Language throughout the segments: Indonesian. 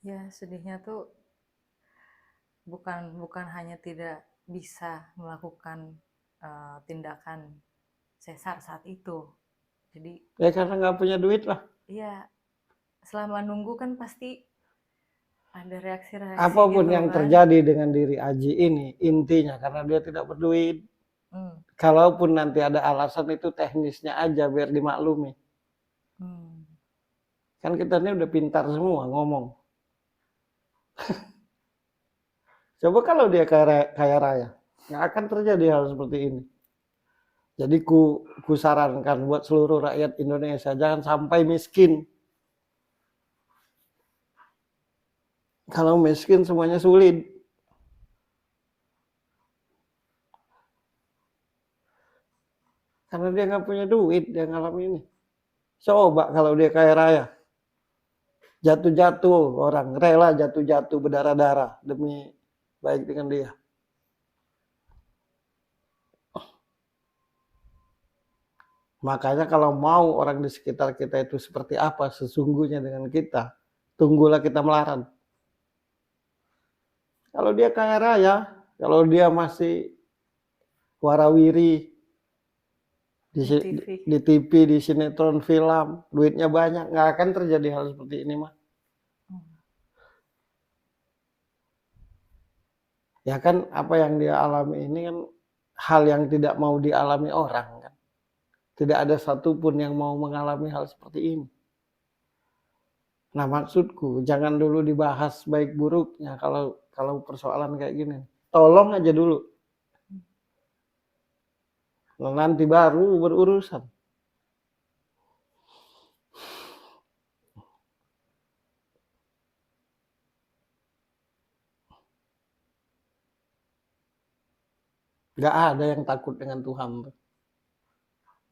Ya, sedihnya tuh bukan hanya tidak bisa melakukan tindakan sesar saat itu. Jadi Ya karena nggak punya duit lah. ya selama nunggu kan pasti ada reaksi-reaksi Apapun gitu yang kan. terjadi dengan diri Aji ini, intinya karena dia tidak berduit. Hmm. Kalaupun nanti ada alasan itu teknisnya aja biar dimaklumi. Hmm. Kan kita ini udah pintar semua ngomong. Coba kalau dia kaya raya, nggak akan terjadi hal seperti ini. Jadi ku sarankan buat seluruh rakyat Indonesia jangan sampai miskin. Kalau miskin semuanya sulit. Karena dia nggak punya duit, dia ngalamin ini. Coba kalau dia kaya raya, jatuh-jatuh orang rela jatuh-jatuh berdarah-darah demi baik dengan dia. Makanya kalau mau orang di sekitar kita itu seperti apa sesungguhnya dengan kita, tunggulah kita melarat. Kalau dia kaya raya, kalau dia masih warawiri di, Di TV. di TV, di sinetron, film, duitnya banyak, nggak akan terjadi hal seperti ini mah. Hmm. Ya kan apa yang dia alami ini kan hal yang tidak mau dialami orang kan. Tidak ada satupun yang mau mengalami hal seperti ini. Nah maksudku jangan dulu dibahas baik buruknya kalau persoalan kayak gini. Tolong aja dulu. Nanti baru berurusan. Gak ada yang takut dengan Tuhan.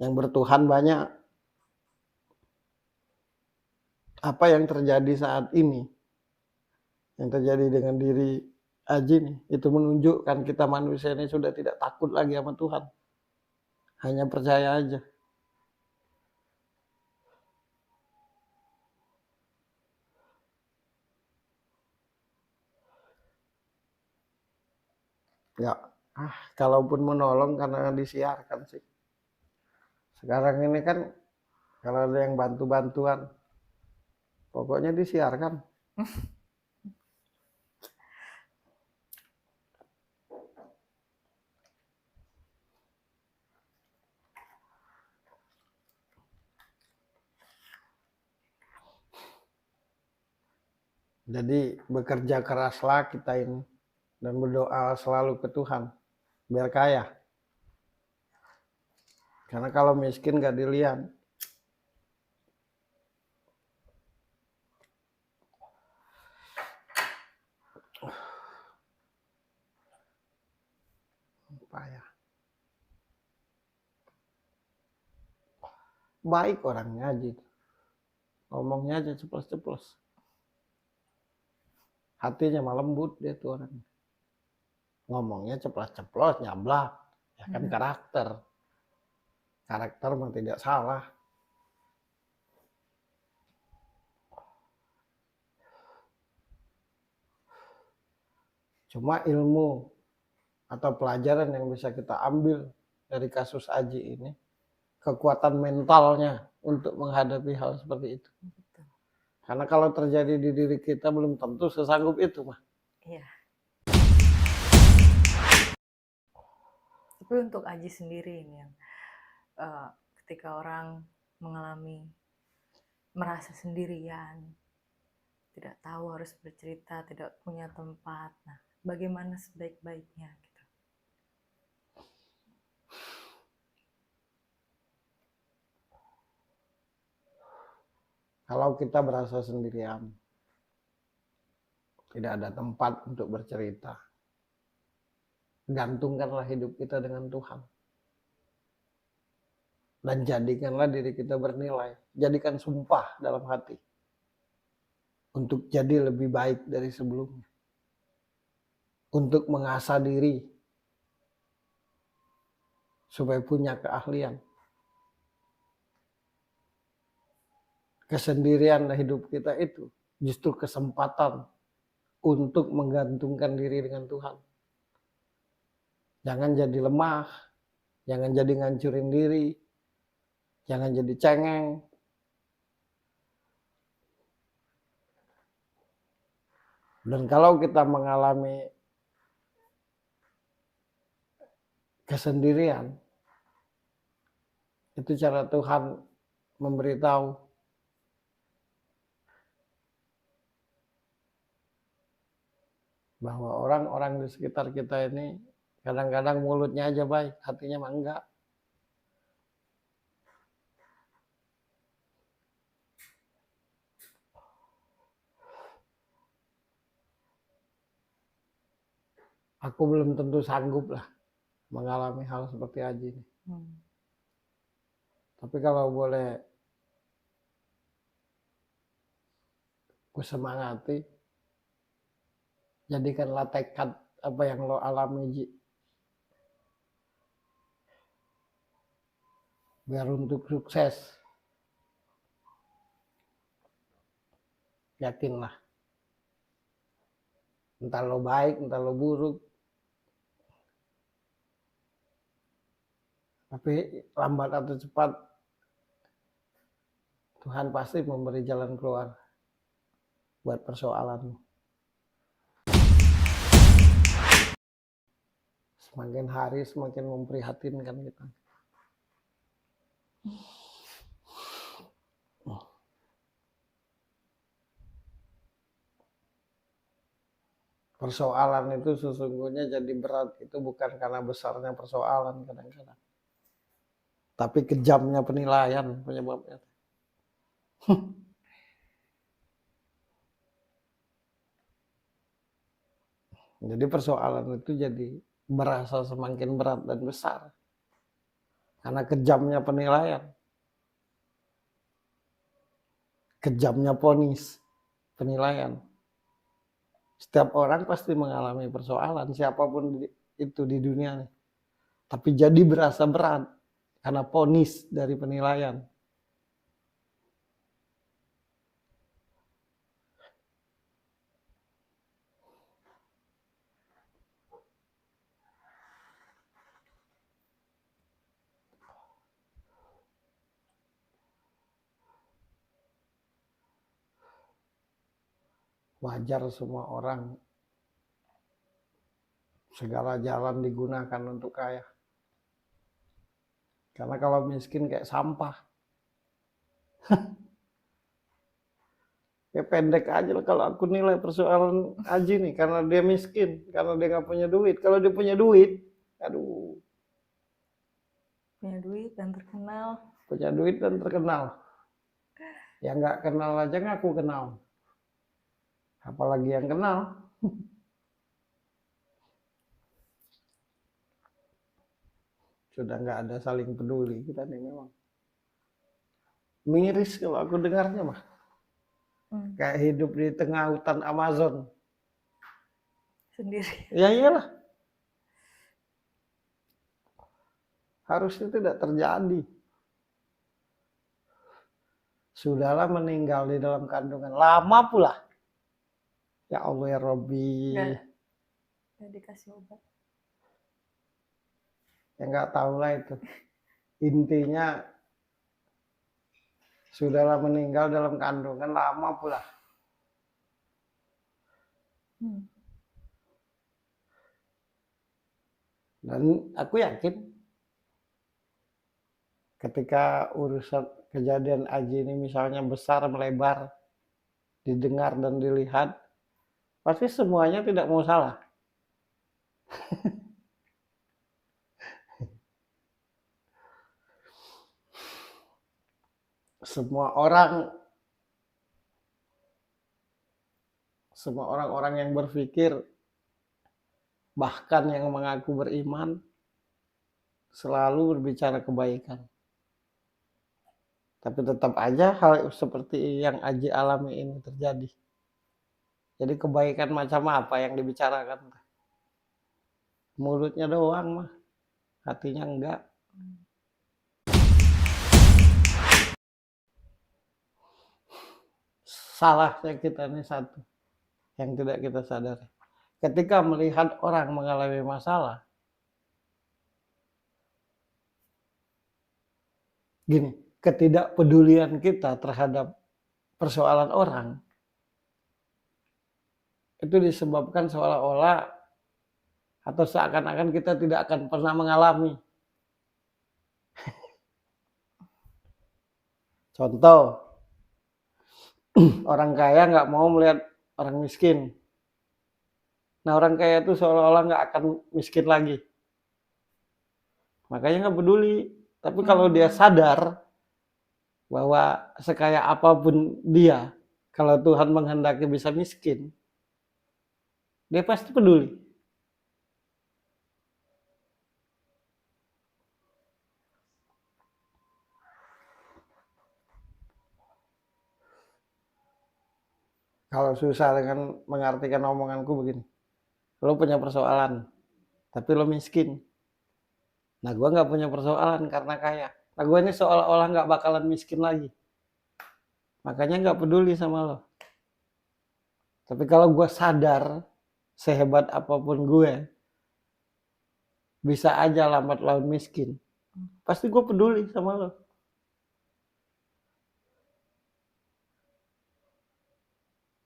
Yang bertuhan banyak. Apa yang terjadi saat ini, yang terjadi dengan diri Aji nih, itu menunjukkan kita manusia ini sudah tidak takut lagi sama Tuhan. Hanya percaya aja. Ya, kalaupun menolong karena disiarkan sih. Sekarang ini kan kalau ada yang bantu-bantuan, pokoknya disiarkan. Jadi bekerja keraslah kita ini dan berdoa selalu ke Tuhan biar kaya. Karena kalau miskin gak dilihat. Payah. Baik orangnya aja. Ngomongnya aja ceplos-ceplos. Hatinya malah lembut dia tuh orang. Ngomongnya ceplos-ceplos, nyablak. Ya kan karakter. Karakter memang tidak salah. Cuma ilmu atau pelajaran yang bisa kita ambil dari kasus Aji ini, kekuatan mentalnya untuk menghadapi hal seperti itu. Betul. Karena kalau terjadi di diri kita belum tentu sesanggup itu mah. Iya. Tapi untuk Aji sendiri ini yang ketika orang mengalami merasa sendirian, tidak tahu harus bercerita, tidak punya tempat. Nah, bagaimana sebaik-baiknya gitu. Kalau kita berasa sendirian, tidak ada tempat untuk bercerita, gantungkanlah hidup kita dengan Tuhan. Dan jadikanlah diri kita bernilai. Jadikan sumpah dalam hati. Untuk jadi lebih baik dari sebelumnya. Untuk mengasah diri. Supaya punya keahlian. Kesendirian hidup kita itu justru kesempatan untuk menggantungkan diri dengan Tuhan. Jangan jadi lemah, jangan jadi ngancurin diri, jangan jadi cengeng. Dan kalau kita mengalami kesendirian, itu cara Tuhan memberitahu bahwa orang-orang di sekitar kita ini kadang-kadang mulutnya aja baik, hatinya mah enggak. Aku belum tentu sanggup lah mengalami hal seperti Aji ini. Tapi kalau boleh ku semangati, jadikanlah tekad apa yang lo alami, Ji. Biar untuk sukses, yakinlah. Entah lo baik, entah lo buruk. Tapi lambat atau cepat, Tuhan pasti memberi jalan keluar buat persoalanmu. Semakin hari semakin memprihatinkan kita. Persoalan itu sesungguhnya jadi berat itu bukan karena besarnya persoalan kadang-kadang, tapi kejamnya penilaian penyebabnya. Jadi persoalan itu jadi berasa semakin berat dan besar karena kejamnya penilaian, kejamnya vonis penilaian. Setiap orang pasti mengalami persoalan, siapapun itu di dunia ini. Tapi jadi berasa berat karena vonis dari penilaian. Wajar semua orang segala jalan digunakan untuk kaya. Karena kalau miskin kayak sampah. Ya pendek aja lah kalau aku nilai persoalan Aji nih. Karena dia miskin, karena dia nggak punya duit. Kalau dia punya duit, aduh. Punya duit dan terkenal. Punya duit dan terkenal. Yang nggak kenal aja ngaku kenal. Apalagi yang kenal. Sudah nggak ada saling peduli kita nih memang. Miris kalau aku dengarnya mah. Kayak hidup di tengah hutan Amazon. Sendiri. Ya iyalah. Harusnya tidak terjadi. Sudahlah meninggal di dalam kandungan. Lama pula. Ya Allah ya Robbi. Nggak dikasih obat. Ya nggak tahu lah itu. Intinya sudahlah meninggal dalam kandungan. Lama pula. Dan aku yakin ketika urusan kejadian Aji ini misalnya besar, melebar, didengar dan dilihat, pasti semuanya tidak mau salah. Semua orang-orang yang berpikir, bahkan yang mengaku beriman, selalu berbicara kebaikan. Tapi tetap aja hal seperti yang Aji alami ini terjadi. Jadi kebaikan macam apa yang dibicarakan? Mulutnya doang mah, hatinya enggak. salahnya kita ini satu yang tidak kita sadari. Ketika melihat orang mengalami masalah, gini, ketidakpedulian kita terhadap persoalan orang itu disebabkan seolah-olah atau seakan-akan kita tidak akan pernah mengalami. Contoh, orang kaya nggak mau melihat orang miskin. Nah, orang kaya itu seolah-olah nggak akan miskin lagi. Makanya nggak peduli. Tapi kalau dia sadar bahwa sekaya apapun dia, kalau Tuhan menghendaki bisa miskin, dia pasti peduli. Kalau susah dengan mengartikan omonganku begini, lo punya persoalan, tapi lo miskin. Nah, gue nggak punya persoalan karena kaya. Nah, gue ini seolah-olah nggak bakalan miskin lagi. Makanya nggak peduli sama lo. Tapi kalau gue sadar, sehebat apapun gue, bisa aja lambat laun miskin. Pasti gue peduli sama lo.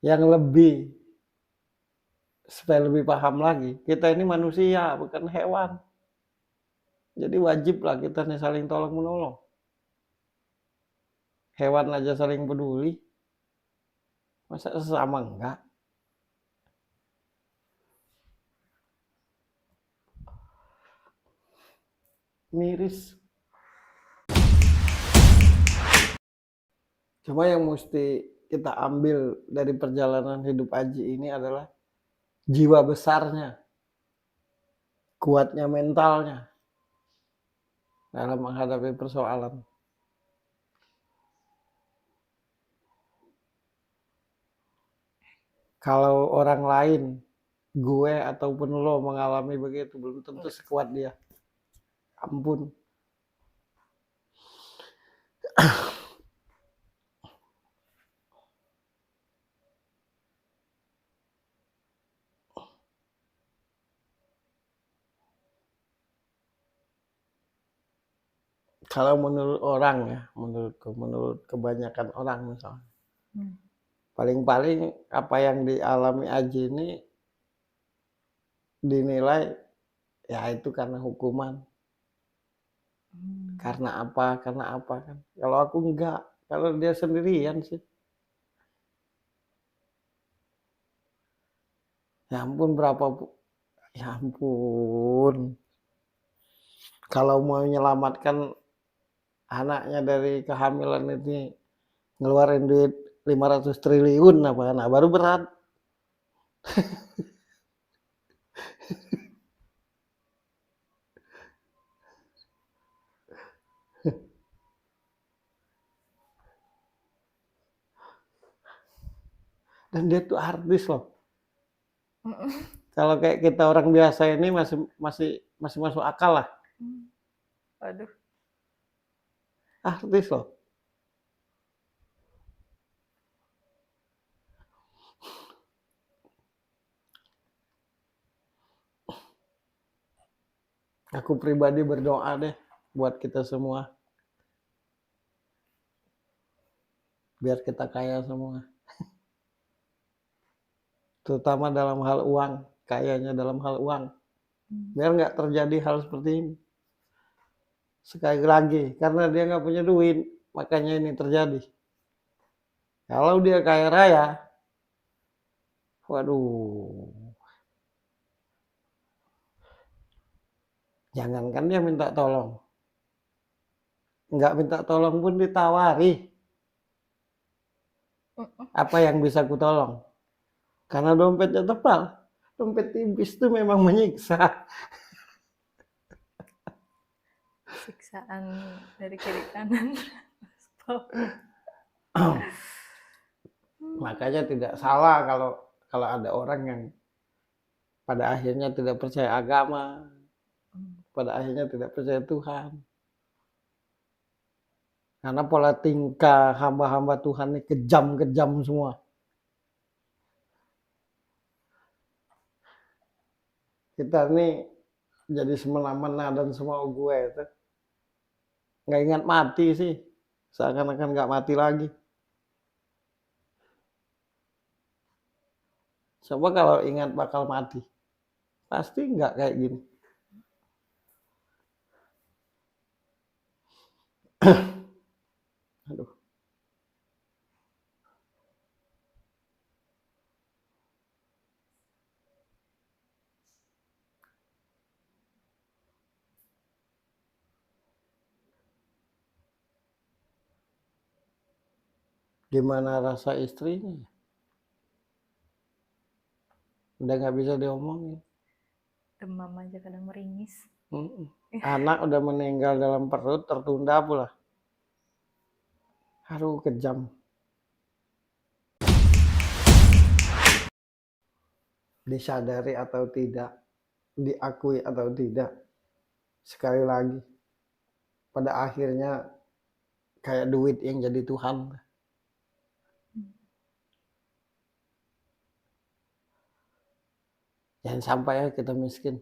Yang lebih, supaya lebih paham lagi, kita ini manusia, bukan hewan. Jadi wajib lah kita nih saling tolong menolong. Hewan aja saling peduli, masa sesama enggak? Miris. Cuma yang mesti kita ambil dari perjalanan hidup Aji ini adalah jiwa besarnya, kuatnya mentalnya dalam menghadapi persoalan. Kalau orang lain, gue ataupun lo mengalami begitu, belum tentu sekuat dia. Ampun. Kalau menurut orang ya, menurut kebanyakan orang misalnya, paling-paling apa yang dialami Aji ini dinilai ya itu karena hukuman. Karena apa kan. Kalau aku enggak, kalau dia sendirian sih. Ya ampun ya ampun. Kalau mau menyelamatkan anaknya dari kehamilan ini ngeluarin duit 500 triliun apa kan, nah, baru berat. Dan dia tuh artis loh. Kalau kayak kita orang biasa ini masih masuk akal lah. Waduh. Artis loh. Aku pribadi berdoa deh buat kita semua. Biar kita kaya semua. Terutama dalam hal uang. Kayanya dalam hal uang. Biar nggak terjadi hal seperti ini. Sekali lagi, karena dia nggak punya duit, makanya ini terjadi. Kalau dia kaya raya, waduh. Jangankan dia minta tolong. Nggak minta tolong pun ditawari. Apa yang bisa ku tolong? Karena dompetnya tebal. Dompet tipis itu memang menyiksa. Siksaan dari kiri kanan. Makanya tidak salah kalau ada orang yang pada akhirnya tidak percaya agama, pada akhirnya tidak percaya Tuhan. Karena pola tingkah hamba-hamba Tuhan ini kejam-kejam semua. Kita nih jadi semena-mena dan semau gue itu. Nggak ingat mati sih. Seakan-akan nggak mati lagi. Coba kalau ingat bakal mati. Pasti nggak kayak gini. Aduh. Gimana rasa istrinya? Udah nggak bisa diomongin. Demam aja kadang meringis. Anak udah meninggal dalam perut, tertunda pula. Aduh, kejam. Disadari atau tidak, diakui atau tidak, sekali lagi, pada akhirnya kayak duit yang jadi Tuhan. Jangan sampai ya kita miskin.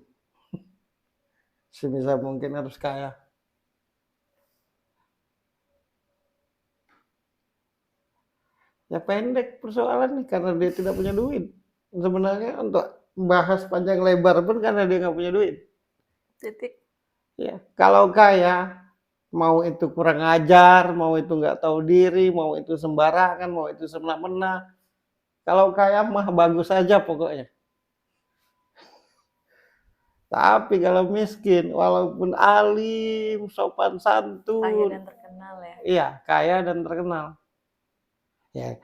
Sebisa mungkin harus kaya. Ya pendek persoalannya karena dia tidak punya duit. Sebenarnya untuk bahas panjang lebar pun karena dia nggak punya duit. Titik. Ya, kalau kaya, mau itu kurang ajar, mau itu nggak tahu diri, mau itu sembarangan, mau itu semena-mena. Kalau kaya mah bagus aja pokoknya. Tapi kalau miskin, walaupun alim, sopan Kaya santun, dan terkenal ya. iya kaya dan terkenal. Ya,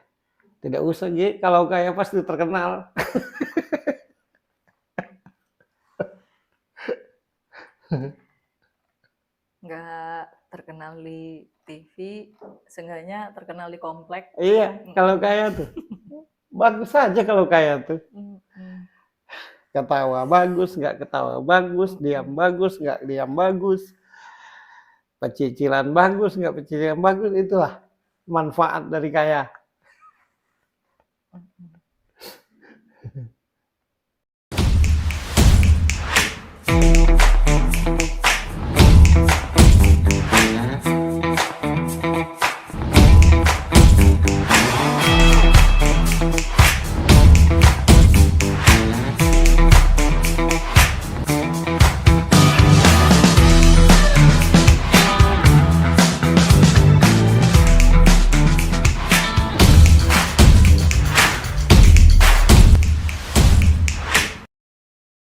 tidak usah Gi, kalau kaya pasti terkenal. Nggak terkenal di TV, seenggaknya terkenal di komplek. Iya, kalau kaya tuh. Bagus saja kalau kaya tuh. Ketawa bagus, nggak ketawa bagus, diam bagus, nggak diam bagus. Pecicilan bagus, nggak pecicilan bagus, itulah manfaat dari kaya.